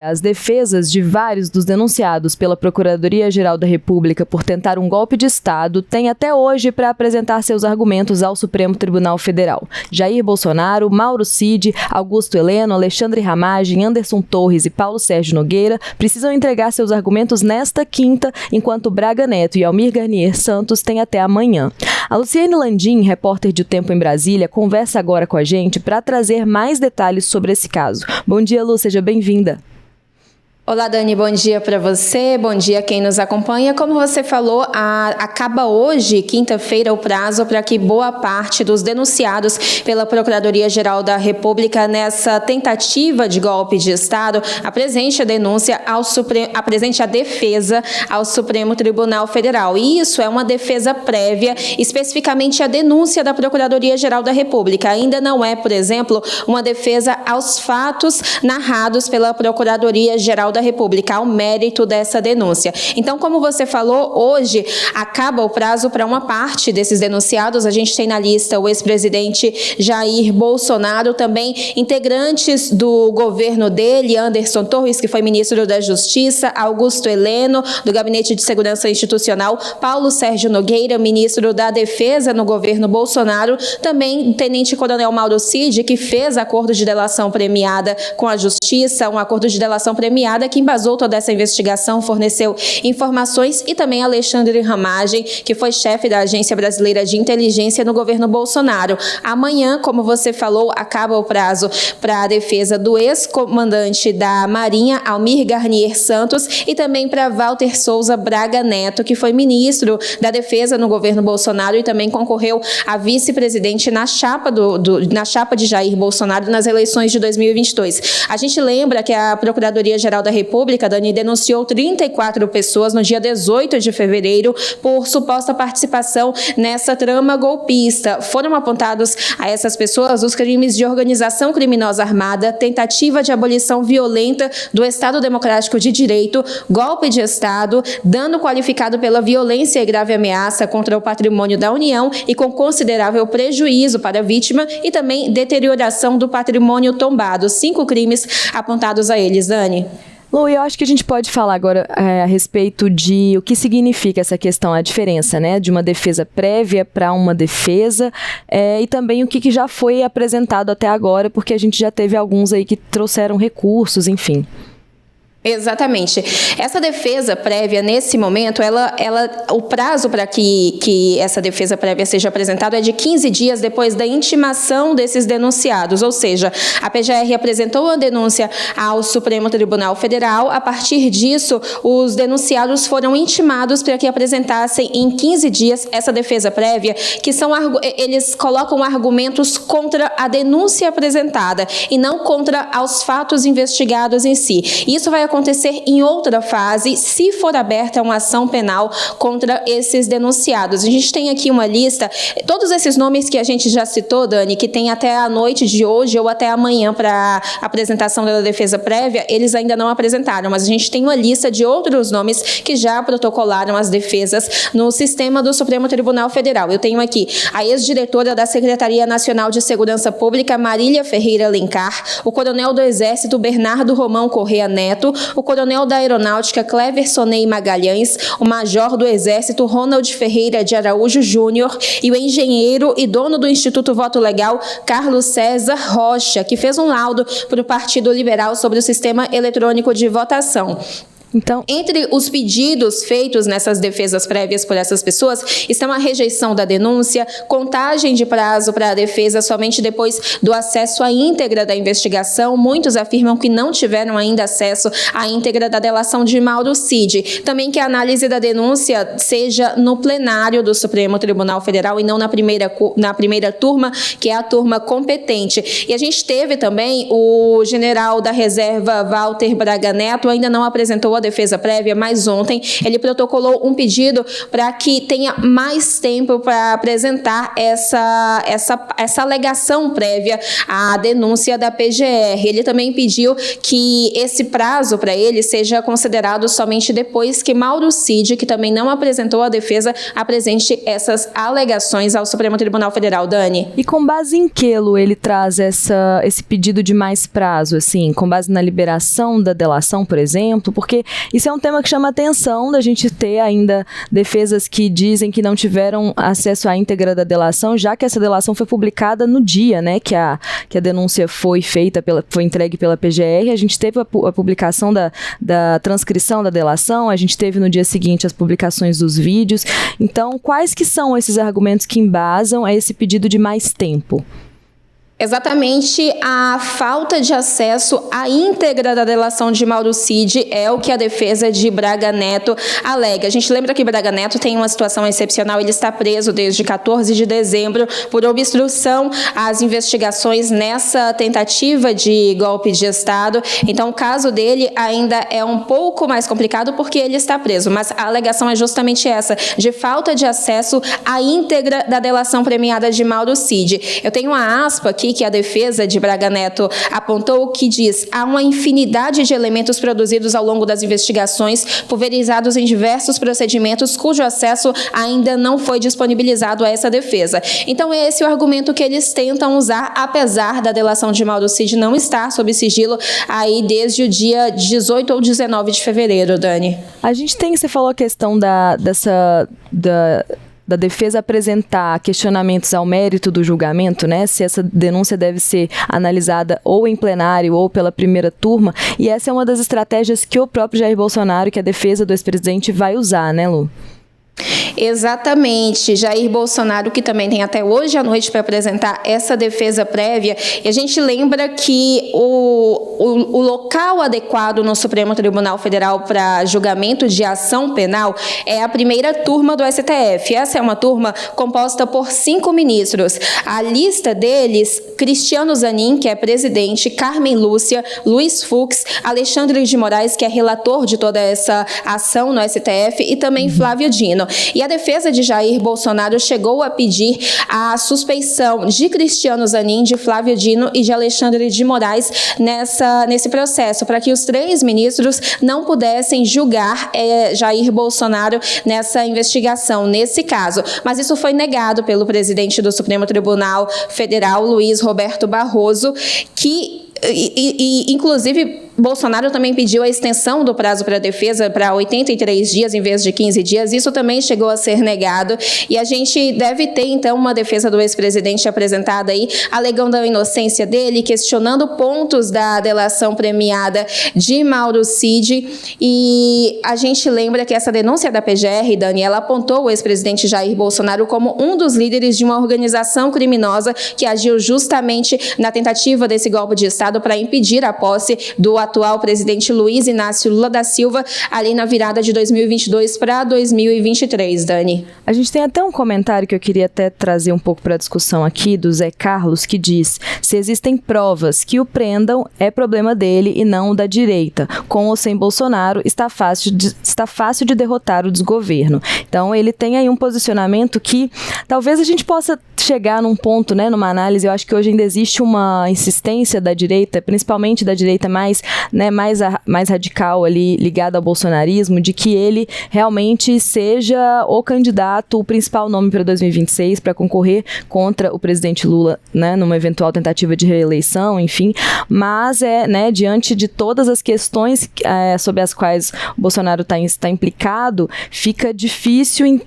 As defesas de vários dos denunciados pela Procuradoria-Geral da República por tentar um golpe de Estado têm até hoje para apresentar seus argumentos ao Supremo Tribunal Federal. Jair Bolsonaro, Mauro Cid, Augusto Heleno, Alexandre Ramagem, Anderson Torres e Paulo Sérgio Nogueira precisam entregar seus argumentos nesta quinta, enquanto Braga Neto e Almir Garnier Santos têm até amanhã. A Luciane Landim, repórter de O Tempo em Brasília, conversa agora com a gente para trazer mais detalhes sobre esse caso. Bom dia, Lu, seja bem-vinda. Olá, Dani, bom dia para você, bom dia a quem nos acompanha. Como você falou, acaba hoje, quinta-feira, o prazo para que boa parte dos denunciados pela Procuradoria-Geral da República nessa tentativa de golpe de Estado apresente a denúncia apresente a defesa ao Supremo Tribunal Federal. E isso é uma defesa prévia, especificamente a denúncia da Procuradoria-Geral da República. Ainda não é, por exemplo, uma defesa aos fatos narrados pela Procuradoria-Geral da República, ao mérito dessa denúncia. Então, como você falou, hoje acaba o prazo para uma parte desses denunciados. A gente tem na lista o ex-presidente Jair Bolsonaro, também integrantes do governo dele, Anderson Torres, que foi ministro da Justiça, Augusto Heleno, do Gabinete de Segurança Institucional, Paulo Sérgio Nogueira, ministro da Defesa no governo Bolsonaro, também o tenente-coronel Mauro Cid, que fez acordo de delação premiada com a Justiça, um acordo de delação premiada que embasou toda essa investigação, forneceu informações, e também Alexandre Ramagem, que foi chefe da Agência Brasileira de Inteligência no governo Bolsonaro. Amanhã, como você falou, acaba o prazo para a defesa do ex-comandante da Marinha, Almir Garnier Santos, e também para Walter Souza Braga Neto, que foi ministro da Defesa no governo Bolsonaro e também concorreu a vice-presidente na chapa de Jair Bolsonaro nas eleições de 2022. A gente lembra que a Procuradoria-Geral da República, Dani, denunciou 34 pessoas no dia 18 de fevereiro por suposta participação nessa trama golpista. Foram apontados a essas pessoas os crimes de organização criminosa armada, tentativa de abolição violenta do Estado Democrático de Direito, golpe de Estado, dano qualificado pela violência e grave ameaça contra o patrimônio da União e com considerável prejuízo para a vítima, e também deterioração do patrimônio tombado. 5 crimes apontados a eles, Dani. Lu, eu acho que a gente pode falar agora a respeito de o que significa essa questão, a diferença, né, de uma defesa prévia para uma defesa, e também o que já foi apresentado até agora, porque a gente já teve alguns aí que trouxeram recursos, enfim. Exatamente. Essa defesa prévia, nesse momento, o prazo para que essa defesa prévia seja apresentada é de 15 dias depois da intimação desses denunciados, ou seja, a PGR apresentou a denúncia ao Supremo Tribunal Federal. A partir disso, os denunciados foram intimados para que apresentassem em 15 dias essa defesa prévia, que eles colocam argumentos contra a denúncia apresentada e não contra os fatos investigados em si. Isso vai acontecer em outra fase, se for aberta uma ação penal contra esses denunciados. A gente tem aqui uma lista, todos esses nomes que a gente já citou, Dani, que tem até a noite de hoje ou até amanhã para apresentação da defesa prévia, eles ainda não apresentaram, mas a gente tem uma lista de outros nomes que já protocolaram as defesas no sistema do Supremo Tribunal Federal. Eu tenho aqui a ex-diretora da Secretaria Nacional de Segurança Pública, Marília Ferreira Alencar, o coronel do Exército, Bernardo Romão Corrêa Neto, o coronel da Aeronáutica, Cleversonei Magalhães, o major do Exército, Ronald Ferreira de Araújo Júnior, e o engenheiro e dono do Instituto Voto Legal, Carlos César Rocha, que fez um laudo para o Partido Liberal sobre o sistema eletrônico de votação. Então, entre os pedidos feitos nessas defesas prévias por essas pessoas estão a rejeição da denúncia, contagem de prazo para a defesa somente depois do acesso à íntegra da investigação. Muitos afirmam que não tiveram ainda acesso à íntegra da delação de Mauro Cid. Também que a análise da denúncia seja no plenário do Supremo Tribunal Federal e não na primeira turma, que é a turma competente. E a gente teve também o general da reserva, Walter Braga Neto, ainda não apresentou a a defesa prévia, mas ontem ele protocolou um pedido para que tenha mais tempo para apresentar essa alegação prévia à denúncia da PGR. Ele também pediu que esse prazo para ele seja considerado somente depois que Mauro Cid, que também não apresentou a defesa, apresente essas alegações ao Supremo Tribunal Federal. Dani. E com base em que, Lu, ele traz esse pedido de mais prazo, assim, com base na liberação da delação, por exemplo? Porque isso é um tema que chama a atenção da gente ter ainda defesas que dizem que não tiveram acesso à íntegra da delação, já que essa delação foi publicada no dia, né, que a denúncia foi feita, foi entregue pela PGR. A gente teve a publicação da transcrição da delação, a gente teve no dia seguinte as publicações dos vídeos. Então, quais que são esses argumentos que embasam a esse pedido de mais tempo? Exatamente a falta de acesso à íntegra da delação de Mauro Cid é o que a defesa de Braga Neto alega. A gente lembra que Braga Neto tem uma situação excepcional, ele está preso desde 14 de dezembro por obstrução às investigações nessa tentativa de golpe de Estado. Então, o caso dele ainda é um pouco mais complicado porque ele está preso, mas a alegação é justamente essa, de falta de acesso à íntegra da delação premiada de Mauro Cid. Eu tenho uma aspa aqui que a defesa de Braga Neto apontou, que diz: há uma infinidade de elementos produzidos ao longo das investigações, pulverizados em diversos procedimentos, cujo acesso ainda não foi disponibilizado a essa defesa. Então, esse é o argumento que eles tentam usar, apesar da delação de Mauro Cid não estar sob sigilo aí desde o dia 18 ou 19 de fevereiro, Dani. A gente tem, você falou a questão da defesa apresentar questionamentos ao mérito do julgamento, né? Se essa denúncia deve ser analisada ou em plenário ou pela primeira turma, e essa é uma das estratégias que o próprio Jair Bolsonaro, que a defesa do ex-presidente, vai usar, né, Lu? Exatamente, Jair Bolsonaro, que também tem até hoje à noite para apresentar essa defesa prévia, e a gente lembra que o local adequado no Supremo Tribunal Federal para julgamento de ação penal é a primeira turma do STF. Essa é uma turma composta por 5 ministros. A lista deles: Cristiano Zanin, que é presidente, Carmen Lúcia, Luiz Fux, Alexandre de Moraes, que é relator de toda essa ação no STF, e também Flávio Dino. E a defesa de Jair Bolsonaro chegou a pedir a suspeição de Cristiano Zanin, de Flávio Dino e de Alexandre de Moraes nesse processo, para que os 3 ministros não pudessem julgar Jair Bolsonaro nessa investigação, nesse caso. Mas isso foi negado pelo presidente do Supremo Tribunal Federal, Luiz Roberto Barroso, que inclusive Bolsonaro também pediu a extensão do prazo para a defesa para 83 dias em vez de 15 dias. Isso também chegou a ser negado. E a gente deve ter, então, uma defesa do ex-presidente apresentada aí, alegando a inocência dele, questionando pontos da delação premiada de Mauro Cid. E a gente lembra que essa denúncia da PGR, Daniela, apontou o ex-presidente Jair Bolsonaro como um dos líderes de uma organização criminosa que agiu justamente na tentativa desse golpe de Estado para impedir a posse do atual presidente Luiz Inácio Lula da Silva, ali na virada de 2022 para 2023, Dani. A gente tem até um comentário que eu queria até trazer um pouco para a discussão aqui, do Zé Carlos, que diz: se existem provas que o prendam, é problema dele e não da direita. Com ou sem Bolsonaro, está fácil de derrotar o desgoverno. Então, ele tem aí um posicionamento que talvez a gente possa chegar num ponto, né, numa análise. Eu acho que hoje ainda existe uma insistência da direita, principalmente da direita mais radical ali, ligada ao bolsonarismo, de que ele realmente seja o candidato, o principal nome para 2026, para concorrer contra o presidente Lula, né, numa eventual tentativa de reeleição, enfim. Mas, diante de todas as questões sobre as quais o Bolsonaro está implicado, fica difícil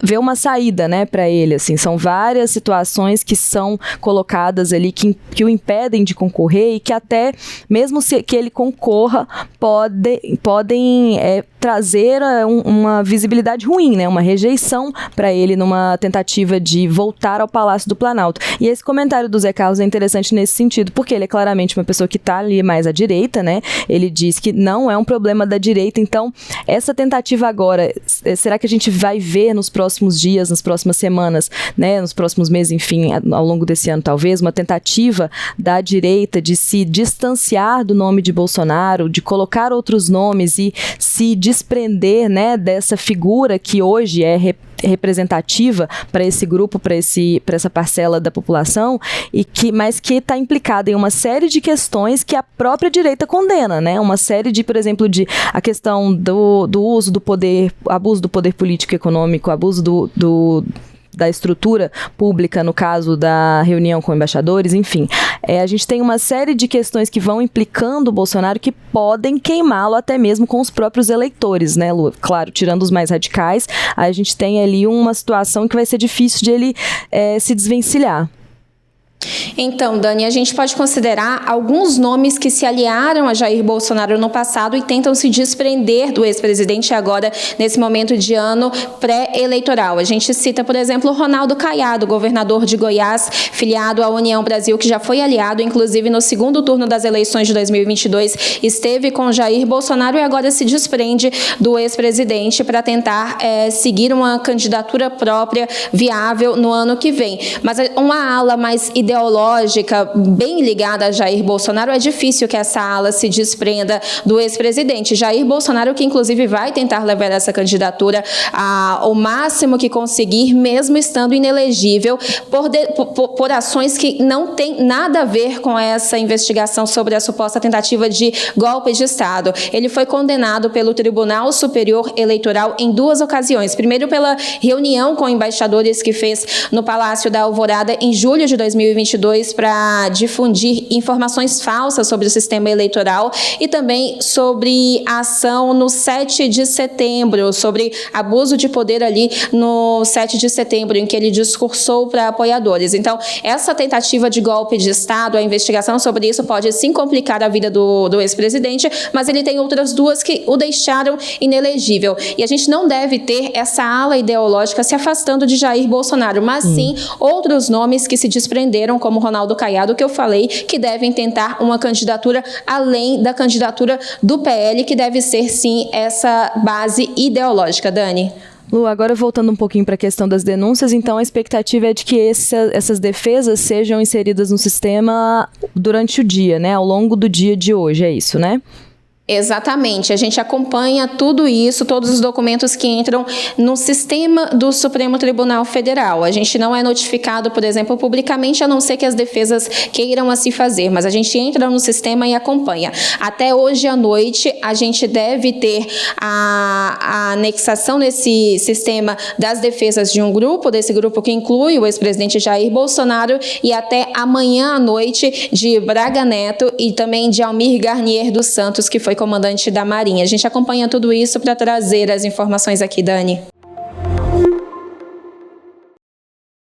ver uma saída, né, para ele. Assim, são várias situações que são colocadas ali que o impedem de concorrer e que até, mesmo que ele concorra, podem trazer uma visibilidade ruim, né? Uma rejeição para ele numa tentativa de voltar ao Palácio do Planalto. E esse comentário do Zé Carlos é interessante nesse sentido, porque ele é claramente uma pessoa que está ali mais à direita, né? Ele diz que não é um problema da direita, então essa tentativa agora, será que a gente vai ver nos próximos dias, nas próximas semanas, né? Nos próximos meses, enfim, ao longo desse ano talvez, uma tentativa da direita de se distanciar do nome de Bolsonaro, de colocar outros nomes e se desprender, né, dessa figura que hoje é representativa para esse grupo, para essa parcela da população, mas que está implicada em uma série de questões que a própria direita condena, né? Uma série de, por exemplo, a questão do uso do poder, abuso do poder político e econômico, abuso da estrutura pública, no caso da reunião com embaixadores, enfim. A gente tem uma série de questões que vão implicando o Bolsonaro que podem queimá-lo até mesmo com os próprios eleitores, né, Lu? Claro, tirando os mais radicais, a gente tem ali uma situação que vai ser difícil de ele se desvencilhar. Então, Dani, a gente pode considerar alguns nomes que se aliaram a Jair Bolsonaro no passado e tentam se desprender do ex-presidente agora, nesse momento de ano pré-eleitoral. A gente cita, por exemplo, Ronaldo Caiado, governador de Goiás, filiado à União Brasil, que já foi aliado, inclusive no segundo turno das eleições de 2022, esteve com Jair Bolsonaro e agora se desprende do ex-presidente para tentar seguir uma candidatura própria viável no ano que vem. Mas uma ala mais ideológica, bem ligada a Jair Bolsonaro, é difícil que essa ala se desprenda do ex-presidente. Jair Bolsonaro, que inclusive vai tentar levar essa candidatura ao máximo que conseguir, mesmo estando inelegível, por ações que não tem nada a ver com essa investigação sobre a suposta tentativa de golpe de Estado. Ele foi condenado pelo Tribunal Superior Eleitoral em 2 ocasiões. Primeiro, pela reunião com embaixadores que fez no Palácio da Alvorada em julho de 2022 para difundir informações falsas sobre o sistema eleitoral e também sobre a ação no 7 de setembro, sobre abuso de poder ali no 7 de setembro, em que ele discursou para apoiadores. Então, essa tentativa de golpe de Estado, a investigação sobre isso pode sim complicar a vida do ex-presidente, mas ele tem outras 2 que o deixaram inelegível. E a gente não deve ter essa ala ideológica se afastando de Jair Bolsonaro, mas sim outros nomes que se desprenderam, como Ronaldo Caiado, que eu falei, que devem tentar uma candidatura além da candidatura do PL, que deve ser, sim, essa base ideológica. Dani? Lu, agora voltando um pouquinho para a questão das denúncias, então a expectativa é de que essas defesas sejam inseridas no sistema durante o dia, né? Ao longo do dia de hoje, é isso, né? Exatamente, a gente acompanha tudo isso, todos os documentos que entram no sistema do Supremo Tribunal Federal. A gente não é notificado, por exemplo, publicamente, a não ser que as defesas queiram assim fazer, mas a gente entra no sistema e acompanha. Até hoje à noite, a gente deve ter a anexação nesse sistema das defesas de um grupo, desse grupo que inclui o ex-presidente Jair Bolsonaro, e até amanhã à noite de Braga Neto e também de Almir Garnier dos Santos, que foi comandante da Marinha. A gente acompanha tudo isso para trazer as informações aqui, Dani.